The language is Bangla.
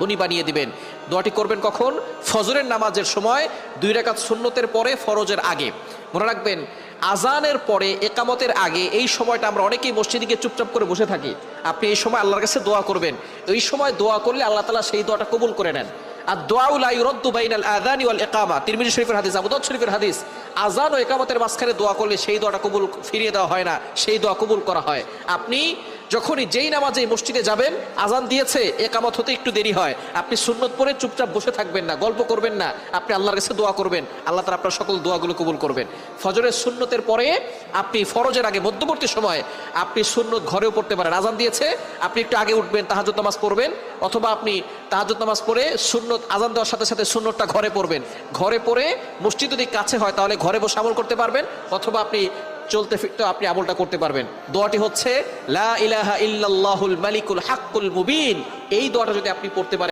ধনী বানিয়ে দিবেন। দোয়াটি করবেন কখন? ফজরের নামাজের সময় 2 রাকাত সুন্নতের পরে, ফরজের আগে। মনে রাখবেন, আজানের পরে, একামতের আগে এই সময়টা আমরা অনেকেই মসজিদে গিয়ে চুপচাপ করে বসে থাকি। আপনি এই সময় আল্লাহর কাছে দোয়া করবেন। এই সময় দোয়া করলে আল্লাহ তাআলা সেই দোয়াটা কবুল করে নেন। আর দোয়াউ লা ইউরাদ্দু বাইনাল আযানি ওয়াল ইকামা, তিরমিজি শরীফের হাদিস, আবু দাউদ শরীফের হাদিস। আজান ও একামতের মাঝখানে দোয়া করলে সেই দোয়াটা কবুল ফিরিয়ে দেওয়া হয় না, সেই দোয়া কবুল করা হয়। আপনি যখনই যেই নামাজে মসজিদে যাবেন, আজান দিয়েছে, একামত হতে একটু দেরি হয়, আপনি সুন্নত পড়ে চুপচাপ বসে থাকবেন না, গল্প করবেন না, আপনি আল্লাহর কাছে দোয়া করবেন। আল্লাহ তাআলা আপনার সকল দোয়াগুলো কবুল করবেন। ফজরের সুন্নতের পরে আপনি ফরজের আগে মধ্যবর্তী সময় আপনি সুন্নত ঘরেও পড়তে পারেন। আজান দিয়েছে, আপনি একটু আগে উঠবেন, তাহাজ্জুদ নামাজ পড়বেন, অথবা আপনি তাহাজ্জুদ নামাজ পড়ে সুন্নত আজান দেওয়ার সাথে সাথে সুন্নতটা ঘরে পড়বেন। ঘরে পড়ে মসজিদ যদি কাছে হয় তাহলে ঘরে বসে আমল করতে পারবেন, অথবা আপনি চলতে ফিরতে আপনি আমলটা করতে পারবেন। দোয়াটি হচ্ছে লা ইলাহা ইল্লাল্লাহুল মালিকুল হাক্কুল মুবিন। এই দোয়াটা যদি আপনি পড়তে পারেন